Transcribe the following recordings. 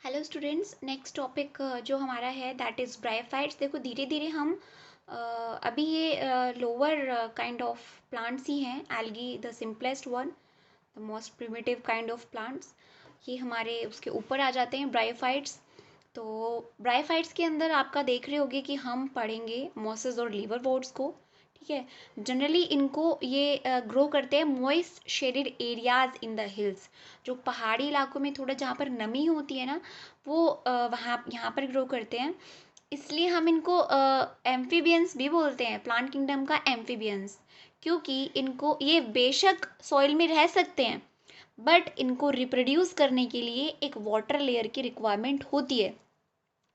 Hello students, next topic जो हमारा है दैट इज़ ब्रायोफाइट्स। देखो धीरे धीरे हम अभी ये लोअर काइंड ऑफ प्लांट्स ही हैं। Algae the simplest one, the most primitive kind of plants, ये हमारे उसके ऊपर आ जाते हैं ब्रायोफाइट्स। तो ब्रायोफाइट्स के अंदर आपका देख रहे होगे कि हम पढ़ेंगे मॉसेस और लीवरवोर्ट्स को। ठीक है, जनरली इनको ये ग्रो करते हैं moist shaded areas in the hills. जो पहाड़ी इलाकों में थोड़ा जहाँ पर नमी होती है ना, वो वहाँ यहाँ पर ग्रो करते हैं। इसलिए हम इनको एम्फीबियंस भी बोलते हैं, प्लांट किंगडम का एम्फीबियंस। क्योंकि इनको ये बेशक सॉइल में रह सकते हैं, बट इनको रिप्रोड्यूस करने के लिए एक वाटर लेयर की रिक्वायरमेंट होती है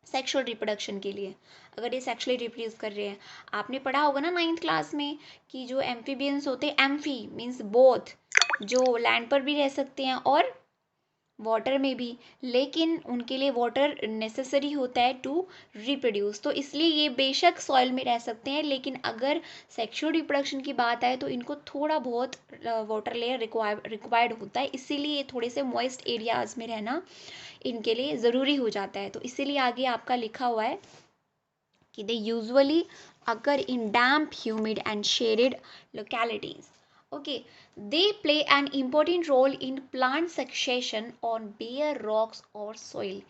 सेक्सुअल रिप्रोडक्शन के लिए। अगर ये सेक्सुअली रिप्रोड्यूस कर रहे हैं, आपने पढ़ा होगा ना नाइन्थ क्लास में कि जो एम्फीबियंस होते हैं, एम्फी मीन्स बोथ, जो लैंड पर भी रह सकते हैं और वाटर में भी, लेकिन उनके लिए वाटर नेसेसरी होता है टू रिप्रोड्यूस। तो इसलिए ये बेशक सॉइल में रह सकते हैं, लेकिन अगर सेक्सुअल रिप्रोडक्शन की बात आए तो इनको थोड़ा बहुत वाटर लेयर रिक्वायर्ड होता है। इसीलिए थोड़े से मॉइस्ट एरियाज में रहना इनके लिए ज़रूरी हो जाता है। तो इसीलिए आगे आपका लिखा हुआ है कि they usually occur in damp, humid and shaded localities. Okay, they play an important role in plant succession on bare rocks or soil.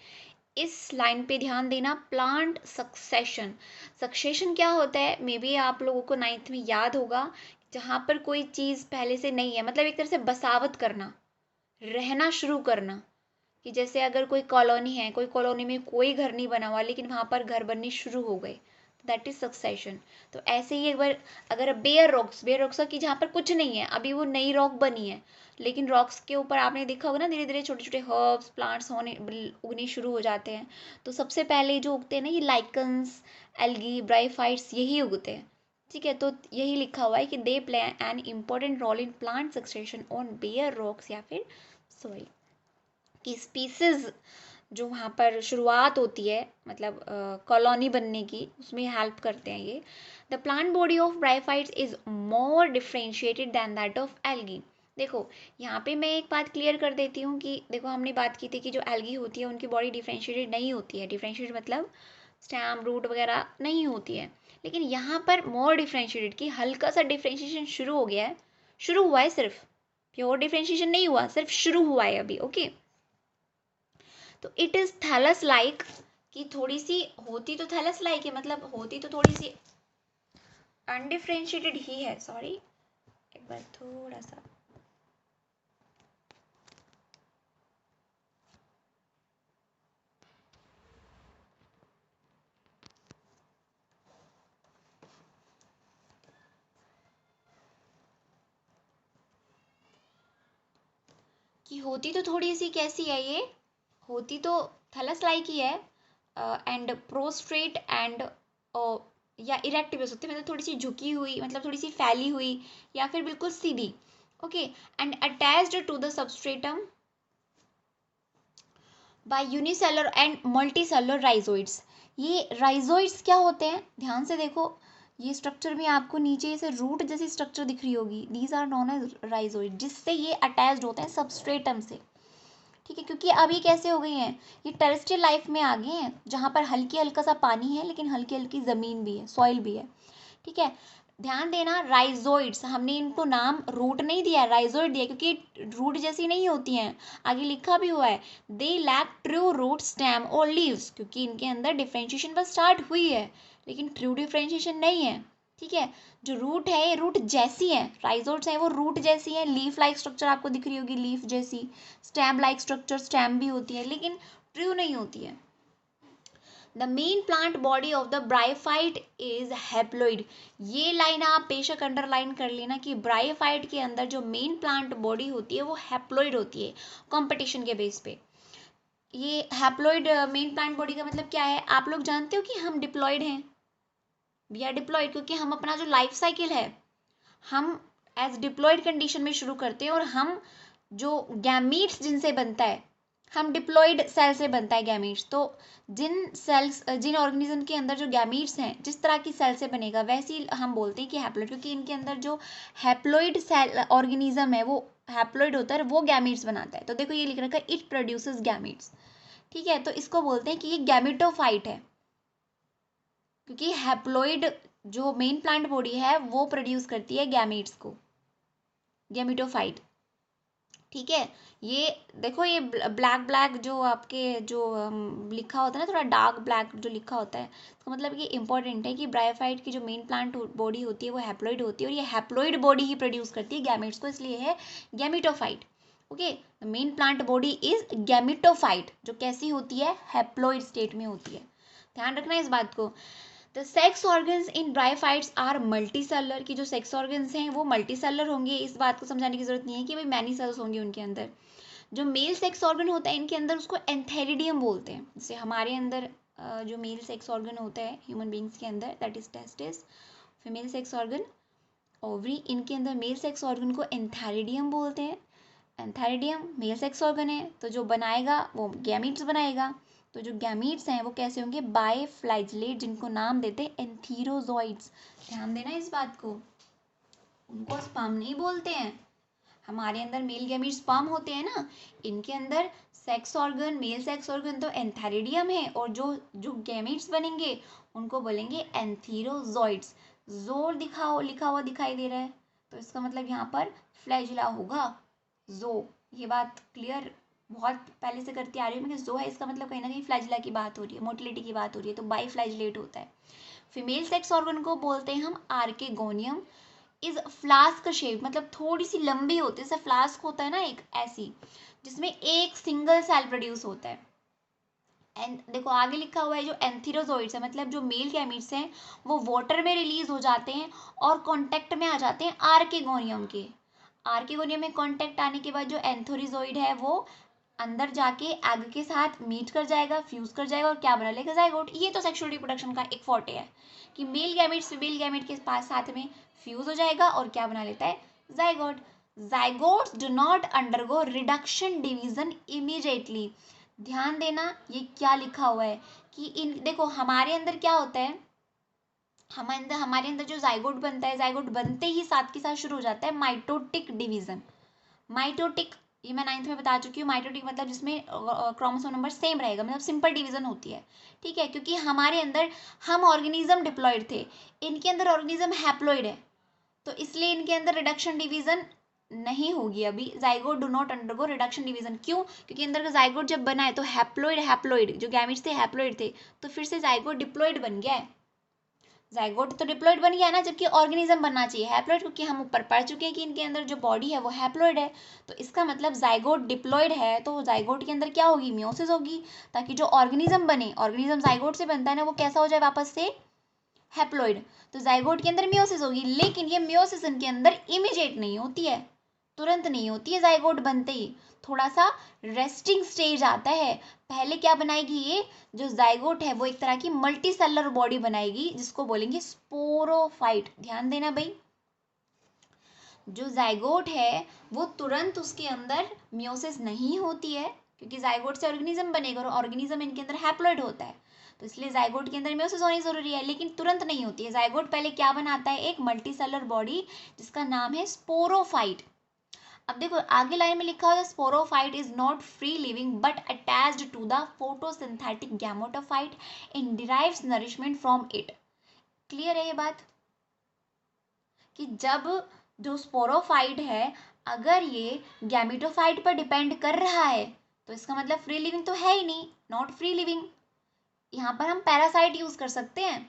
इस लाइन पे ध्यान देना, प्लांट सक्सेशन। सक्सेशन क्या होता है, मे बी आप लोगों को नाइन्थ में याद होगा, जहाँ पर कोई चीज़ पहले से नहीं है, मतलब एक तरह से बसावत करना, रहना शुरू करना। कि जैसे अगर कोई कॉलोनी है, कोई कॉलोनी में कोई घर नहीं बना हुआ, लेकिन वहाँ पर घर बनने शुरू हो गए, दैट इज सक्सेशन। तो ऐसे ही एक बार अगर बेयर रॉक्स की जहाँ पर कुछ नहीं है, अभी वो नई रॉक बनी है, लेकिन रॉक्स के ऊपर आपने देखा होगा ना, धीरे धीरे छोटे छोटे हर्ब्स प्लांट्स होने उगने शुरू हो जाते हैं। तो सबसे पहले जो उगते हैं ना, ये लाइकन्स, एल्गी, ब्रायोफाइट्स, यही उगते हैं। ठीक है, तो यही लिखा हुआ है कि they play an important role in plant succession on bare rocks या फिर सॉइल। की स्पीसीज जो वहाँ पर शुरुआत होती है, मतलब कॉलोनी बनने की, उसमें हेल्प करते हैं ये। The plant body of bryophytes is more differentiated than that of algae. देखो यहाँ पे मैं एक बात क्लियर कर देती हूँ कि देखो हमने बात की थी कि जो एल्गी होती है उनकी बॉडी डिफ्रेंशिएटेड नहीं होती है। डिफ्रेंशिएटेड मतलब स्टैम रूट वगैरह नहीं होती है, लेकिन यहाँ पर मोर डिफ्रेंशिएटेड की हल्का सा डिफ्रेंशिएशन शुरू हो गया है, शुरू हुआ है, सिर्फ प्योर डिफ्रेंशिएशन नहीं हुआ, सिर्फ शुरू हुआ है अभी। ओके, तो इट इज थैलस लाइक, कि थोड़ी सी होती तो थैलस लाइक है, मतलब होती तो थोड़ी सी अनडिफ्रेंशिएटेड ही है। सॉरी, एक बार थोड़ा सा, कि होती तो थोड़ी सी कैसी है ये, होती तो थैलस लाइक ही है, एंड प्रोस्ट्रेट एंड या इरेक्ट भी हो सकती है, मतलब थोड़ी सी झुकी हुई, मतलब थोड़ी सी फैली हुई, या फिर बिल्कुल सीधी। Okay, and attached to the substratum by unicellular and multicellular rhizoids. ये राइजोइड्स क्या होते हैं, ध्यान से देखो, ये स्ट्रक्चर में आपको नीचे से रूट जैसी स्ट्रक्चर दिख रही होगी, these are known as rhizoid, जिससे ये अटैच्ड होते हैं सबस्ट्रेटम से। ठीक है, क्योंकि अब ये कैसे हो गई हैं, ये टेरेस्ट्रियल लाइफ में आ गए हैं, जहाँ पर हल्की हल्का सा पानी है, लेकिन हल्की हल्की ज़मीन भी है, सॉइल भी है। ठीक है, ध्यान देना, राइजोइड्स, हमने इनको नाम रूट नहीं दिया, राइजोइड दिया, क्योंकि रूट जैसी नहीं होती हैं। आगे लिखा भी हुआ है, they lack true root stem और लीव्स, क्योंकि इनके अंदर डिफ्रेंशिएशन बस स्टार्ट हुई है, लेकिन ट्रू डिफ्रेंशिएशन नहीं है। ठीक है, जो रूट है ये रूट जैसी है, राइजोइड्स है वो रूट जैसी है, लीफ लाइक स्ट्रक्चर आपको दिख रही होगी लीफ जैसी, स्टेम लाइक स्ट्रक्चर स्टेम भी होती है, लेकिन ट्रू नहीं होती है। The main plant body of the bryophyte is haploid. ये लाइन आप बेशक अंडरलाइन कर लेना कि ब्रायोफाइट के अंदर जो मेन प्लांट बॉडी होती है वो हैप्लॉइड होती है, कंपटीशन के बेस पे। ये हैप्लॉइड मेन प्लांट बॉडी का मतलब क्या है, आप लोग जानते हो कि हम डिप्लॉइड हैं, वी आर डिप्लॉइड, क्योंकि हम अपना जो लाइफ साइकिल है, हम एज डिप्लॉइड कंडीशन में शुरू करते हैं, और हम जो गैमीट्स जिनसे बनता है, हम डिप्लॉइड सेल से बनता है गैमीट्स। तो जिन सेल्स, जिन ऑर्गेनिज्म के अंदर जो गैमीट्स हैं, जिस तरह की सेल से बनेगा, वैसे ही हम बोलते हैं कि हैप्लॉइड, क्योंकि इनके अंदर जो हैप्लॉइड सेल ऑर्गेनिज्म है वो हैप्लॉइड होता है, वो गैमीट्स बनाता है। तो देखो ये लिख रखा है, इट प्रोड्यूसेस गैमीट्स। ठीक है, तो इसको बोलते हैं कि ये गैमेटोफाइट है, क्योंकि हैप्लॉइड जो मेन प्लांट बॉडी है वो प्रोड्यूस करती है गैमेट्स को, गैमेटोफाइट। ठीक है, ये देखो ये ब्लैक ब्लैक जो आपके जो लिखा होता है ना, थोड़ा डार्क ब्लैक जो लिखा होता है, इसका मतलब ये इंपॉर्टेंट है कि ब्रायोफाइट की जो मेन प्लांट बॉडी होती है वो हैप्लॉइड होती है, और ये हैप्लॉइड बॉडी ही प्रोड्यूस करती है गैमेट्स को, इसलिए है gametophyte. Okay, the main plant body is gametophyte, जो कैसी होती है, हैप्लॉइड स्टेट में होती है। ध्यान रखना इस बात को। The sex organs in bryophytes are multicellular, की जो सेक्स ऑर्गन्स हैं वो मल्टीसेलर होंगे, इस बात को समझाने की जरूरत नहीं है कि भाई मैनी सेल्स होंगे उनके अंदर। जो मेल सेक्स ऑर्गन होता है इनके अंदर उसको एंथेरिडियम बोलते हैं, जैसे हमारे अंदर जो मेल सेक्स ऑर्गन होता है ह्यूमन बींग्स के अंदर, that is testis, female sex organ ovary, इनके अंदर मेल सेक्स ऑर्गन को एंथेरिडियम बोलते हैं। एंथेरिडियम मेल सेक्स ऑर्गन है, तो जो बनाएगा वो गैमीट्स बनाएगा। तो जो गैमीट्स हैं वो कैसे होंगे, बाइफ्लैजिलेट, जिनको नाम देते हैं एंथीरोजॉइड्स। ध्यान देना इस बात को, उनको स्पर्म नहीं बोलते हैं। हमारे अंदर मेल गैमीट्स स्पर्म होते हैं ना, इनके अंदर sex organ, male sex organ तो एंथेरिडियम है, और जो जो गैमीट्स बनेंगे उनको बोलेंगे एंथीरोजॉइड्स। जोर दिखाओ लिखा हुआ दिखाई दे रहा है, तो इसका मतलब यहाँ पर फ्लैजिला होगा, जो। ये बात क्लियर बहुत पहले से करती आ रही हूँ मैं कि जो है इसका मतलब कहीं ना कहीं फ्लैजिला की बात हो रही है, मोटिलिटी की बात हो रही है, तो बाई फ्लैजिलेट होता है। फीमेल सेक्स ऑर्गन को बोलते हैं हम आर्केगोनियम, इज फ्लास्क शेप, मतलब थोड़ी सी लंबी होती है, जैसे फ्लास्क होता है ना एक, ऐसी, जिसमें एक सिंगल सेल प्रोड्यूस होता है। एंड देखो आगे लिखा हुआ है जो एंथीरोजोइड्स है, मतलब जो मेल गैमीट्स हैं वो वाटर में रिलीज हो जाते हैं और कांटेक्ट में आ जाते हैं आर्केगोनियम के। आर्केगोनियम में कांटेक्ट आने के बाद जो एंथोरिजोइड है वो अंदर जाके एग के साथ मीट कर जाएगा, फ्यूज कर जाएगा, और क्या बना लेगा, जाइगोट। ये तो सेक्सुअल रिप्रोडक्शन का एक फॉर्टे है कि मेल गैमेट फीमेल गैमेट के पास साथ में फ्यूज हो जाएगा और क्या बना लेता है, zygote. Zygotes do not undergo reduction division immediately. ध्यान देना ये क्या लिखा हुआ है कि इन देखो हमारे अंदर क्या होता है, हमारे अंदर जो जाइगोट बनता है, जाइगोट बनते ही साथ के साथ शुरू हो जाता है माइटोटिक डिवीजन। माइटोटिक, ये मैं 9th में बता चुकी हूँ, माइटोटिक मतलब जिसमें क्रोमोसोम नंबर सेम रहेगा, मतलब सिंपल डिवीजन होती है। ठीक है, क्योंकि हमारे अंदर हम ऑर्गेनिज्म डिप्लॉयड थे, इनके अंदर ऑर्गेनिज्म हैप्लॉइड है, तो इसलिए इनके अंदर रिडक्शन डिवीजन नहीं होगी अभी। Zygote do not undergo reduction division, क्यों, क्योंकि अंदर का जाइगोट जब बना है तो हैप्लॉइड हैप्लॉइड जो गैमेट्स थे हैप्लॉइड थे, तो फिर से जाइगोट डिप्लॉइड बन गया है। जाइगोट तो डिप्लॉइड बन गया ना, जबकि ऑर्गेनिज्म बनना चाहिए हैप्लॉइड, क्योंकि हम ऊपर पढ़ चुके हैं कि इनके अंदर जो बॉडी है वो हैप्लॉइड है। तो इसका मतलब जाइगोट डिप्लॉइड है, तो जाइगोट के अंदर क्या होगी, मियोसिस होगी, ताकि जो ऑर्गेनिज्म बने, ऑर्गेनिज्म जाइगोट से बनता है ना, वो कैसा हो जाए वापस से, हैप्लॉइड। तो जाइगोट के अंदर मियोसिस होगी, लेकिन ये मियोसिस इनके अंदर इमीडिएट नहीं होती है, तुरंत नहीं होती है, जाइगोट बनते ही थोड़ा सा रेस्टिंग स्टेज आता है। पहले क्या बनाएगी, ये जो जाइगोट है वो एक तरह की मल्टी सेलर बॉडी बनाएगी, जिसको बोलेंगे स्पोरोफाइट। ध्यान देना भाई, जो जाइगोट है वो तुरंत उसके अंदर मियोसिस नहीं होती है, क्योंकि जाइगोट से ऑर्गेनिज्म बनेगा और ऑर्गेनिज्म इनके अंदर हैप्लॉइड होता है, तो इसलिए जाइगोट के अंदर मियोसिस होनी जरूरी है, लेकिन तुरंत नहीं होती है। जाइगोट पहले क्या बनाता है, एक मल्टी सेलर बॉडी जिसका नाम है स्पोरोफाइट। अब देखो आगे लाइन में लिखा हुआ है, sporophyte is not free living but attached to the photosynthetic gametophyte and derives nourishment from it. Clear है ये बात कि जब जो स्पोरोफाइट है अगर ये गैमेटोफाइट पर डिपेंड कर रहा है तो इसका मतलब फ्री लिविंग तो है ही नहीं, नॉट फ्री लिविंग। यहाँ पर हम पैरासाइट यूज कर सकते हैं,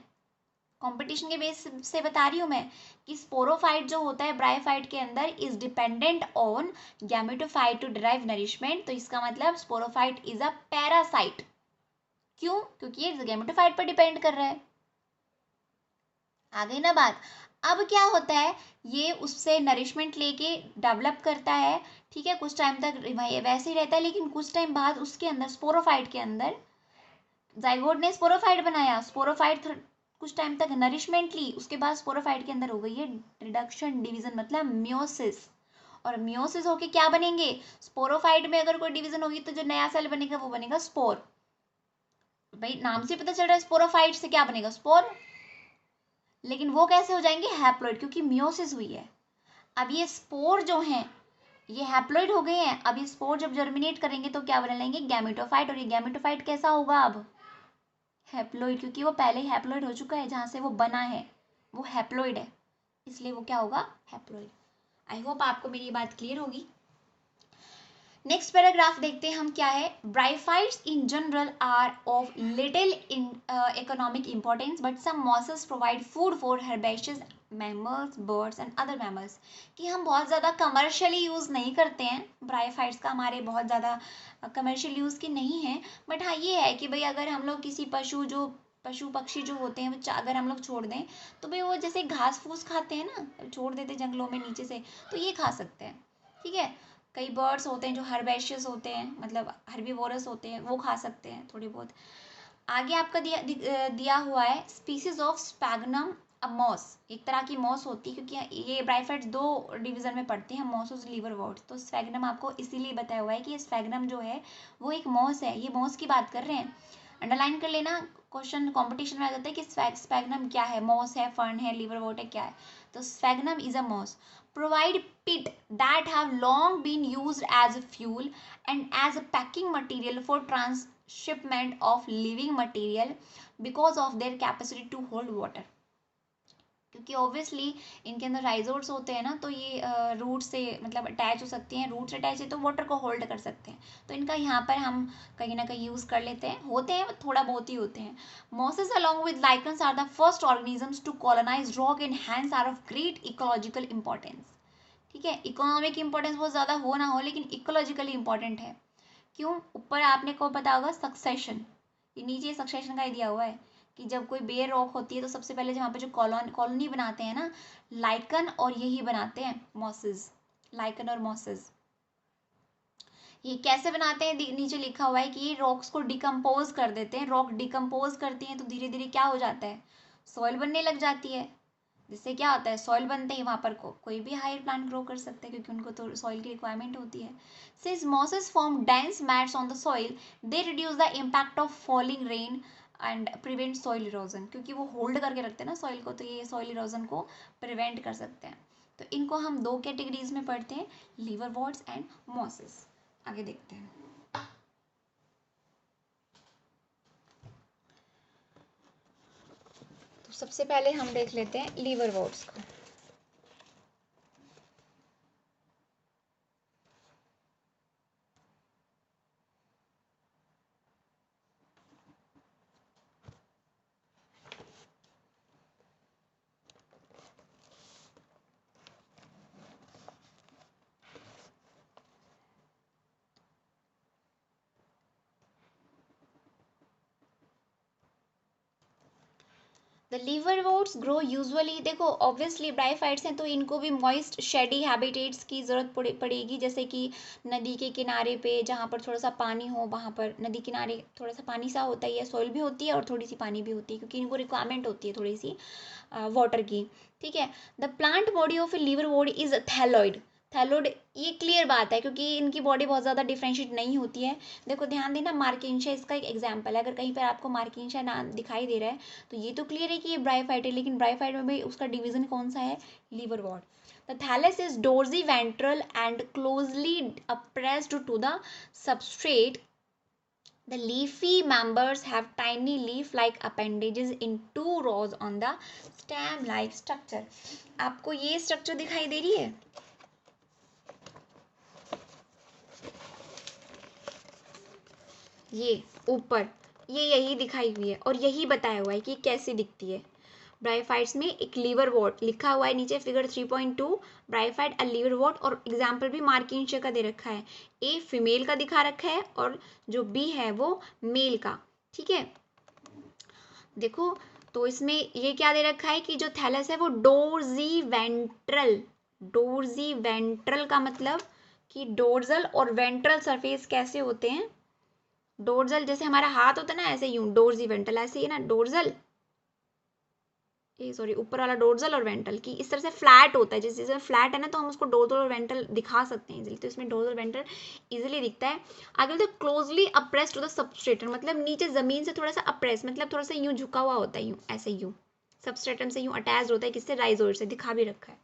कंपटीशन के बेस से बता रही हूँ मैं कि स्पोरोफाइट जो होता है ब्रायोफाइट के अंदर is dependent on gametophyte to derive nourishment, तो इसका मतलब स्पोरोफाइट इज अ पैरासाइट। क्यों, क्योंकि ये गैमेटोफाइट पर डिपेंड कर रहा है। आ गई ना बात। अब क्या होता है, ये उससे नरिशमेंट लेके डेवलप करता है, ठीक है, कुछ टाइम तक वैसे ही रहता है, लेकिन कुछ टाइम बाद उसके अंदर स्पोरोफाइट के अंदर जाइगोट ने स्पोरोफाइट बनाया, स्पोरोफाइट कुछ टाइम तक नरिशमेंट ली, उसके बाद स्पोरोफाइट के अंदर हो गई है रिडक्शन डिवीजन, मतलब मियोसिस। और मियोसिस होके क्या बनेंगे, स्पोरोफाइट में अगर कोई डिवीजन होगी तो जो नया सेल बनेगा वो बनेगा स्पोर। भाई नाम से पता चल रहा है स्पोरोफाइट से क्या बनेगा, स्पोर। लेकिन वो कैसे हो जाएंगे, हैप्लॉइड, क्योंकि मियोसिस हुई है। अब ये स्पोर जो हैं ये हैप्लॉइड हो गए हैं। अब ये स्पोर जब जर्मिनेट करेंगे तो क्या बना लेंगे, गैमेटोफाइट। और ये गैमेटोफाइट कैसा होगा अब, हैप्लॉइड, क्योंकि वो पहले ही हैप्लॉइड हो चुका है, जहाँ से वो बना है वो हैप्लॉइड है, इसलिए वो क्या होगा, हैप्लॉइड। आई होप आपको मेरी ये बात क्लियर होगी। नेक्स्ट पैराग्राफ देखते हैं हम क्या है। Bryophytes in general are of little in economic importance but some mosses provide food for herbaceous mammals, birds and other mammals. कि हम बहुत ज़्यादा कमर्शियली यूज़ नहीं करते हैं ब्राइफाइट्स का, हमारे बहुत ज़्यादा कमर्शियल यूज़ की नहीं है। बट हाँ ये है कि भाई अगर हम लोग किसी पशु पक्षी जो होते हैं वो अगर हम लोग छोड़ दें तो भाई वो जैसे घास फूस खाते हैं ना, छोड़ देते जंगलों में नीचे से, तो ये खा सकते हैं। ठीक है, कई बर्ड्स होते हैं जो हर्बेशियस होते हैं, मतलब हर्बीवोरस होते हैं, वो खा सकते हैं थोड़ी बहुत। आगे आपका दिया हुआ है स्पीसीज ऑफ स्पैगनम, अब मॉस, एक तरह की मॉस होती है, क्योंकि ये ब्राइफाइट्स दो डिवीजन में पड़ते हैं, मॉस लीवरवॉर्ट्स। तो स्पैगनम आपको इसीलिए बताया हुआ है कि ये स्पैगनम जो है वो एक मॉस है, ये मॉस की बात कर रहे हैं। अंडरलाइन कर लेना, क्वेश्चन कॉम्पिटिशन में आ जाता है कि स्पैगनम क्या है, मॉस है, फर्न है, लीवरवॉर्ट है, क्या है। तो sphagnum is a moss, provide pit that have long been used as a fuel and as a packing material for transshipment of living material because of their capacity to hold water। क्योंकि obviously इनके अंदर rhizoids होते हैं ना, तो ये root से मतलब अटैच हो सकती हैं, रूट से अटैच है तो वाटर को होल्ड कर सकते हैं, तो इनका यहाँ पर हम कहीं ना कहीं यूज़ कर लेते हैं, होते हैं थोड़ा बहुत ही होते हैं। Mosses along with lichens are the first organisms to colonise rock and hence are of great ecological importance. ठीक है, इकोनॉमिक इंपॉर्टेंस बहुत ज़्यादा हो ना हो लेकिन इकोलॉजिकली इंपॉर्टेंट है। क्यों, ऊपर आपने को पता होगा सक्सेशन, ये नीचे सक्सेशन का ही दिया हुआ है कि जब कोई बेयर रॉक होती है तो सबसे पहले वहाँ पे जो कॉलोनी बनाते हैं ना, लाइकन और यही बनाते हैं मॉसेस, लाइकन और मॉसेस। ये कैसे बनाते हैं, नीचे लिखा हुआ है कि ये रॉक्स को डिकम्पोज कर देते हैं, रॉक डिकम्पोज करती हैं तो धीरे धीरे क्या हो जाता है, सॉइल बनने लग जाती है, जिससे क्या होता है, सॉइल बनते ही वहाँ पर कोई भी हायर प्लांट ग्रो कर सकते हैं, क्योंकि उनको तो सॉइल की रिक्वायरमेंट होती है। Since mosses form dense mats on the soil they reduce the impact of falling rain and prevent soil erosion. क्योंकि वो होल्ड करके रखते हैं ना सॉइल को, तो ये सॉइल इरोजन को प्रिवेंट कर सकते हैं। तो इनको हम दो कैटेगरीज में पढ़ते हैं, लीवरवॉर्ट्स एंड मॉसेस। आगे देखते हैं। तो सबसे पहले हम देख लेते हैं लीवरवॉर्ट्स को। द लीवरवोर्ट्स ग्रो यूजुअली, देखो ऑब्वियसली ब्राइफाइट्स हैं तो इनको भी मॉइस्ट शेडी हैबिटेट्स की ज़रूरत पड़ेगी, जैसे कि नदी के किनारे पे जहाँ पर थोड़ा सा पानी हो, वहाँ पर नदी किनारे थोड़ा सा पानी सा होता ही है, सॉइल भी होती है और थोड़ी सी पानी भी होती है, क्योंकि इनको रिक्वायरमेंट होती है थोड़ी सी वाटर की। ठीक है, the plant body of a liverwort is thalloid. Thalloid, ये क्लियर बात है क्योंकि इनकी बॉडी बहुत ज़्यादा डिफ्रेंशिएट नहीं होती है। देखो ध्यान देना, मार्किंशिया इसका एक एग्जाम्पल है, अगर कहीं पर आपको मार्किंशिया नाम दिखाई दे रहा है तो ये तो क्लियर है कि ये ब्राइफाइट है, लेकिन ब्राइफाइट में भी उसका डिवीजन कौन सा है, liverwort. The thallus is dorsiventral and closely appressed to the substrate. The leafy members have tiny leaf-like appendages in two rows on the stem-like structure. आपको ये स्ट्रक्चर दिखाई दे रही है, ये ऊपर, ये यही दिखाई हुई है और यही बताया हुआ है कि कैसी दिखती है। ब्राइफाइट्स में एक लीवरवॉर्ट लिखा हुआ है नीचे फिगर 3.2, ब्राइफाइट अ लीवरवॉर्ट, और एग्जाम्पल भी मार्किंशिया का दे रखा है, ए फीमेल का दिखा रखा है और जो बी है वो मेल का। ठीक है, देखो तो इसमें ये क्या दे रखा है कि जो थैलस है वो डोर्जी वेंट्रल, डोर्जी वेंट्रल का मतलब कि डोर्जल और वेंट्रल सरफेस कैसे होते हैं, डोर्जल जैसे हमारा हाथ होता है ना, ऐसे यूं डोर्जी वेंट्रल, ऐसे ही ना डोर्जल, ये सॉरी ऊपर वाला डोर्जल और वेंट्रल की इस तरह से फ्लैट होता है, जिस जैसे फ्लैट है ना तो हम उसको डोर्जल और वेंट्रल दिखा सकते हैं इजीली, तो इसमें डोर्जल वेंट्रल इजीली दिखता है। आगे तो क्लोजली अप्रेस टू द सबस्ट्रेटम, मतलब नीचे जमीन से थोड़ा सा अप्रेस, मतलब थोड़ा सा यूं झुका हुआ होता है, यूं ऐसे यूं सबस्ट्रेटम से यूं अटैच होता है, किससे, राइजोइड से, दिखा भी रखा है।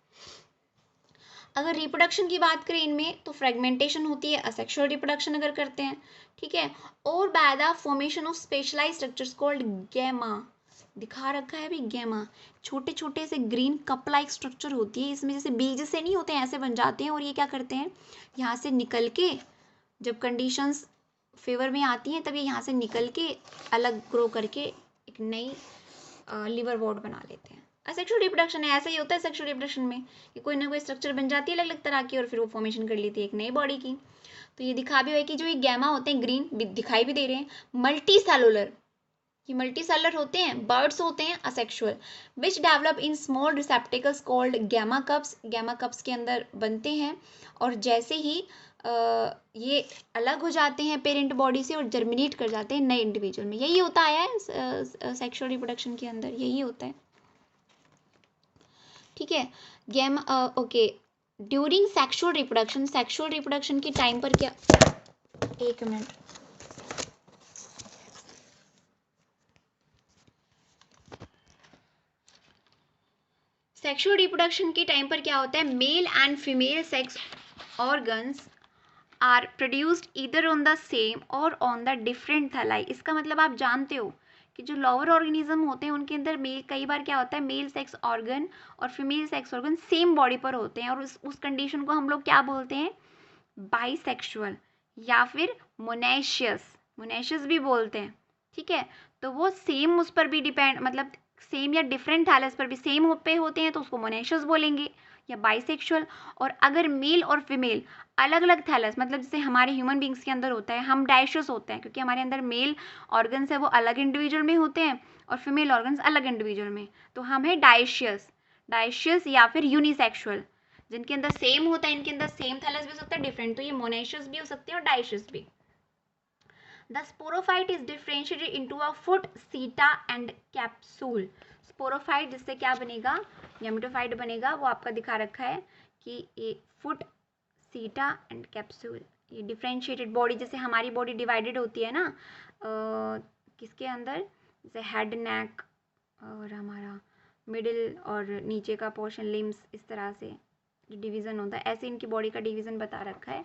अगर रिप्रोडक्शन की बात करें इनमें तो फ्रेगमेंटेशन होती है असेक्सुअल रिप्रोडक्शन अगर करते हैं, ठीक है, और by the formation of specialised structures called gemma. दिखा रखा है अभी गैमा, छोटे छोटे से ग्रीन कप लाइक स्ट्रक्चर होती है इसमें, जैसे बीज से नहीं होते हैं ऐसे बन जाते हैं, और ये क्या करते हैं यहाँ से निकल के, जब कंडीशंस फेवर में आती हैं तब ये यहाँ से निकल के अलग ग्रो करके एक नई लिवर वॉर्ड बना लेते हैं। असेक्सुअल रिप्रोडक्शन है, ऐसा ही होता है सेक्सुअल रिप्रोडक्शन में कि कोई ना कोई स्ट्रक्चर बन जाती है अलग अलग तरह की, और फिर वो फॉर्मेशन कर लेती है एक नई बॉडी की। तो ये दिखा भी हुआ है कि जो ये गैमा होते हैं ग्रीन दिखाई भी दे रहे हैं, मल्टी सेलुलर, ये मल्टी सेलुलर होते हैं, बर्ड्स होते हैं asexual, which develop in small receptacles called gemma cups के अंदर बनते हैं, और जैसे ही ये अलग हो जाते हैं पेरेंट बॉडी से और जर्मिनेट कर जाते हैं नए इंडिविजुअल में। यही होता है सेक्सुअल रिप्रोडक्शन के अंदर, यही होता है, ठीक है। ओके, ड्यूरिंग सेक्सुअल रिप्रोडक्शन की टाइम पर क्या, एक मिनट, सेक्सुअल रिप्रोडक्शन के टाइम पर क्या होता है, male and female sex organs are produced either on the same or on the different thalli. इसका मतलब आप जानते हो कि जो लोअर ऑर्गेनिज्म होते हैं उनके अंदर मेल, कई बार क्या होता है मेल सेक्स ऑर्गन और female sex organ same body पर होते हैं, और उस कंडीशन को हम लोग क्या बोलते हैं, बाइसेक्सुअल या फिर मोनेशियस भी बोलते हैं, ठीक है। तो वो सेम उस पर भी डिपेंड, मतलब सेम या डिफरेंट थैलस पर भी सेम पे होते हैं तो उसको मोनेशियस बोलेंगे या बाइसेक्सुअल। और अगर मेल और फीमेल अलग अलग थैलस, मतलब जैसे हमारे ह्यूमन बींग्स के अंदर होता है, हम डाइशियस होते हैं क्योंकि हमारे अंदर मेल ऑर्गन्स है वो अलग इंडिविजुअल में होते हैं और फीमेल ऑर्गन्स अलग इंडिविजुअल में, तो हम है डाइशियस या फिर यूनिसेक्सुअल। जिनके अंदर सेम होता है इनके अंदर सेम थैलस भी हो सकता है, डिफरेंट, तो ये मोनेशियस भी हो सकते हैं और डाइशियस भी। The sporophyte is differentiated into a foot, सीटा एंड कैप्सूल। स्पोरोफाइट जिससे क्या बनेगा, गैमेटोफाइट बनेगा, वो आपका दिखा रखा है कि ये फुट, सीटा एंड कैप्सूल, ये डिफरेंशिएटेड बॉडी, जैसे हमारी बॉडी डिवाइडेड होती है ना किसके अंदर, जैसे हेड, नेक और हमारा मिडिल और नीचे का पोर्शन लिम्स, इस तरह से जो डिवीज़न होता है, ऐसे इनकी बॉडी का डिवीज़न बता रखा है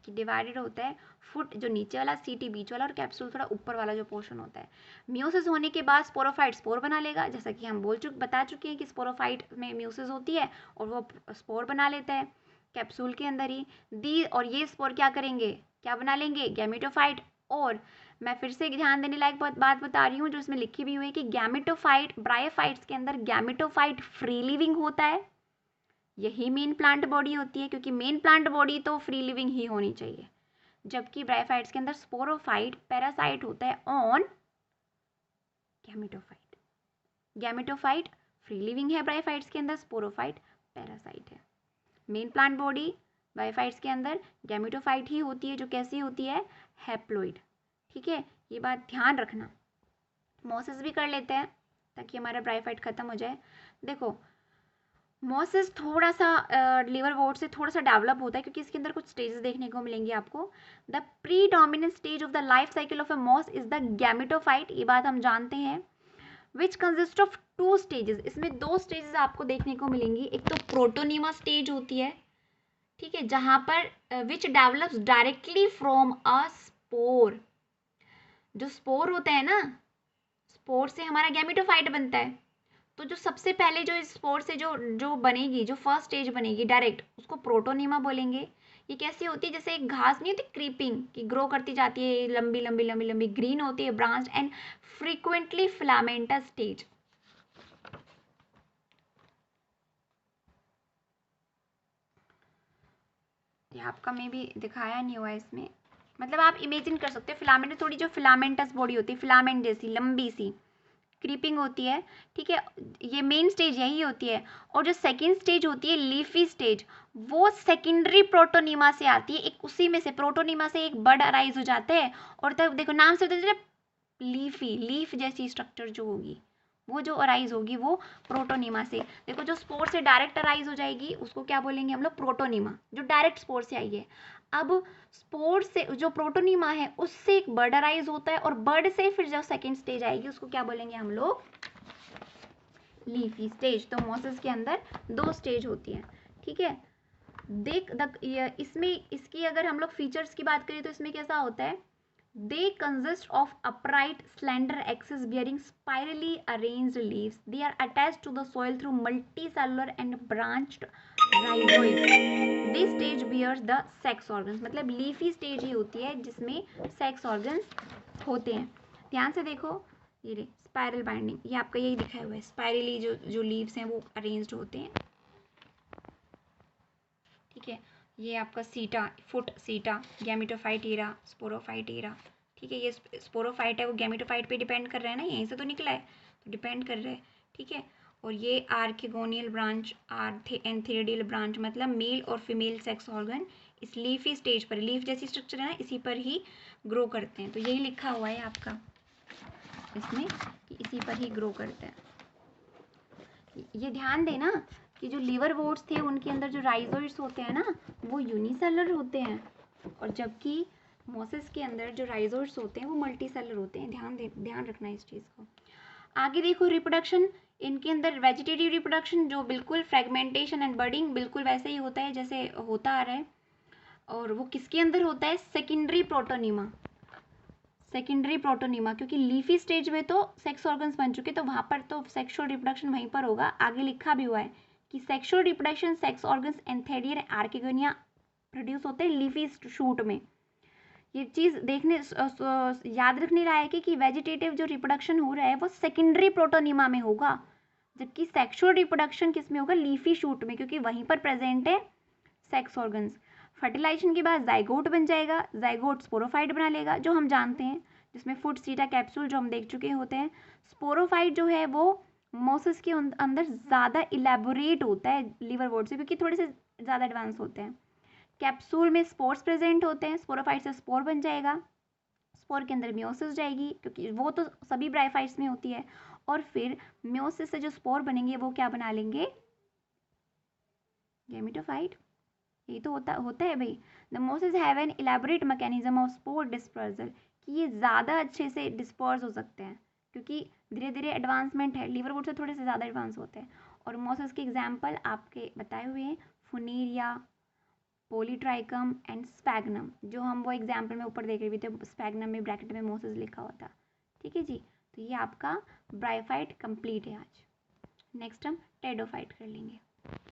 कि डिवाइडेड होता है, फुट जो नीचे वाला, सीटी बीच वाला, और कैप्सूल थोड़ा ऊपर वाला जो पोर्शन होता है। म्यूसिस होने के बाद स्पोरोफाइट स्पोर बना लेगा, जैसा कि हम बता चुके हैं कि स्पोरोफाइट में म्यूसिस होती है और वो स्पोर बना लेता है कैप्सूल के अंदर ही। और ये स्पोर क्या करेंगे, क्या बना लेंगे, गैमेटोफाइट। और मैं फिर से ध्यान देने लायक बात बता रही हूँ जो इसमें लिखी भी हुई है कि गैमेटोफाइट, ब्रायोफाइट्स के अंदर गैमेटोफाइट फ्री लिविंग होता है, यही मेन प्लांट बॉडी होती है, क्योंकि मेन प्लांट बॉडी तो फ्री लिविंग ही होनी चाहिए, जबकि ब्रायोफाइट्स के अंदर स्पोरोफाइट पैरासाइट होता है on gametophyte. Gametophyte free living है ब्रायोफाइट्स के अंदर, स्पोरोफाइट पैरासाइट है। मेन प्लांट बॉडी ब्रायोफाइट्स के अंदर गैमेटोफाइट ही होती है, जो कैसी होती है, हैप्लोइड, ठीक है, ये बात ध्यान रखना। मोसिस भी कर लेते हैं ताकि हमारा ब्रायोफाइट खत्म हो जाए। देखो मोसिस थोड़ा सा लिवर वोट से थोड़ा सा डेवलप होता है क्योंकि इसके अंदर कुछ स्टेजेस देखने को मिलेंगे आपको। The predominant stage of the life cycle of a moss is the gametophyte, ये बात हम जानते हैं, विच कंसिस्ट ऑफ 2 स्टेजेस। इसमें 2 स्टेजेस आपको देखने को मिलेंगी, एक तो प्रोटोनीमा स्टेज होती है, ठीक है, जहां पर which develops directly from a spore. जो स्पोर होता है ना, स्पोर से हमारा गैमेटोफाइट बनता है, तो जो सबसे पहले जो इस स्पोर से जो बनेगी, जो फर्स्ट स्टेज बनेगी डायरेक्ट, उसको प्रोटोनीमा बोलेंगे। ये कैसी होती है, जैसे एक घास नहीं होती क्रीपिंग की, ग्रो करती जाती है, लंबी लंबी लंबी लंबी, ग्रीन होती है, branch and frequently filamentous stage. ये आपका में भी दिखाया नहीं हुआ इसमें, मतलब आप इमेजिन कर सकते हो फिलामेंट, थोड़ी जो फिलामेंटस बॉडी होती है, फिलामेंट जैसी लंबी सी क्रीपिंग होती है, ठीक है, ये मेन स्टेज यही होती है। और जो सेकंड स्टेज होती है लीफी स्टेज, वो सेकेंडरी प्रोटोनीमा से आती है, एक उसी में से प्रोटोनीमा से एक बड अराइज हो जाता है, और तब देखो नाम से होता है लीफी, लीफ जैसी स्ट्रक्चर जो होगी वो जो अराइज होगी वो प्रोटोनीमा से। देखो जो स्पोर से डायरेक्ट अराइज हो जाएगी उसको क्या बोलेंगे हम लोग, प्रोटोनीमा, जो डायरेक्ट स्पोर से आई है। अब स्पोर से जो प्रोटोनीमा है उससे एक बर्ड अराइज होता है, और बर्ड से फिर जो सेकेंड स्टेज आएगी उसको क्या बोलेंगे हम लोग, लीफी स्टेज। तो मोसिस के अंदर 2 स्टेज होती है, ठीक है। इसमें इसकी अगर हम लोग फीचर्स की बात करें तो इसमें कैसा होता है, they consist of upright slender axis bearing spirally arranged leaves, they are attached to the soil through multi cellular and branched rhizoids, this stage bears the sex organs. मतलब लीफी स्टेज ही होती है जिसमें सेक्स ऑर्गन्स होते हैं। ध्यान से देखो, ये स्पाइरल बाइंडिंग, ये आपका यही दिखाया हुआ है, स्पाइरली जो लीव्स हैं वो अरेंज्ड होते हैं। ठीक है, ये आपका सीटा, फुट सीटा, गैमेटोफाइट एरा, स्पोरोफाइट एरा। ठीक है, ये स्पोरोफाइट है वो गैमेटोफाइट पे डिपेंड कर रहा है ना, यहीं से तो निकला है, तो डिपेंड कर रहा है। ठीक है, और ये आर्किगोनियल ब्रांच, एंथेरिडियल ब्रांच, मतलब मेल और फीमेल सेक्स ऑर्गन इस लीफी स्टेज पर, लीफ जैसी स्ट्रक्चर है ना, इसी पर ही ग्रो करते हैं। तो यही लिखा हुआ है आपका इसमें कि इसी पर ही ग्रो करते हैं। ये ध्यान देना कि जो लीवर वोट्स थे उनके अंदर जो राइजोइड्स होते हैं ना वो यूनिसेलुलर होते हैं, और जबकि मोसेस के अंदर जो राइजोइड्स होते हैं वो मल्टीसेलुलर होते हैं। ध्यान रखना इस चीज़ को। आगे देखो रिप्रोडक्शन, इनके अंदर वेजिटेटिव रिप्रोडक्शन जो बिल्कुल फ्रेगमेंटेशन एंड बर्डिंग बिल्कुल वैसे ही होता है जैसे होता आ रहा है, और वो किसके अंदर होता है, सेकेंडरी प्रोटोनिमा। सेकेंडरी प्रोटोनिमा, क्योंकि लीफी स्टेज में तो सेक्स ऑर्गन्स बन चुके तो वहाँ पर तो सेक्सुअल रिप्रोडक्शन वहीं पर होगा। आगे लिखा भी हुआ है कि sexual reproduction sex organs antheridia archegonia produce होते हैं लीफी शूट में। ये चीज़ देखने याद रखने लायक है कि वेजिटेटिव जो रिप्रोडक्शन हो रहा है वो सेकेंडरी प्रोटोनिमा में होगा, जबकि सेक्सुअल रिप्रोडक्शन किस में होगा, लीफी शूट में, क्योंकि वहीं पर प्रेजेंट है सेक्स ऑर्गन्स। फर्टिलाइजेशन के बाद जाइगोट बन जाएगा, जाइगोट स्पोरोफाइट बना लेगा जो हम जानते हैं, जिसमें फुट सीटा कैप्सूल जो हम देख चुके होते हैं। स्पोरोफाइट जो है वो मोसिस के अंदर ज़्यादा इलेबोरेट होता है लीवर वोट से, क्योंकि थोड़े से ज़्यादा एडवांस होते हैं। कैप्सूल में स्पोर्स प्रेजेंट होते हैं, स्पोरोफाइट से स्पोर बन जाएगा, स्पोर के अंदर मियोसिस जाएगी क्योंकि वो तो सभी ब्रायोफाइट्स में होती है, और फिर मियोसिस से जो स्पोर बनेंगे वो क्या बना लेंगे, गैमेटोफाइट। ये तो होता है भाई। The Moses have an elaborate mechanism of spore dispersal, कि ये ज़्यादा अच्छे से डिस्पर्स हो सकते हैं क्योंकि धीरे धीरे एडवांसमेंट है, लीवर वुड से थोड़े से ज़्यादा एडवांस होते हैं। और मोसेस के एग्जाम्पल आपके बताए हुए हैं, फुनीरिया, पोलीट्राइकम एंड स्पैग्नम, जो हम वो एग्जाम्पल में ऊपर देख रहे थे, स्पैग्नम में ब्रैकेट में मोसेस लिखा हुआ था। ठीक है जी, तो ये आपका ब्रायोफाइट कंप्लीट है आज। नेक्स्ट हम टेडोफाइट कर लेंगे।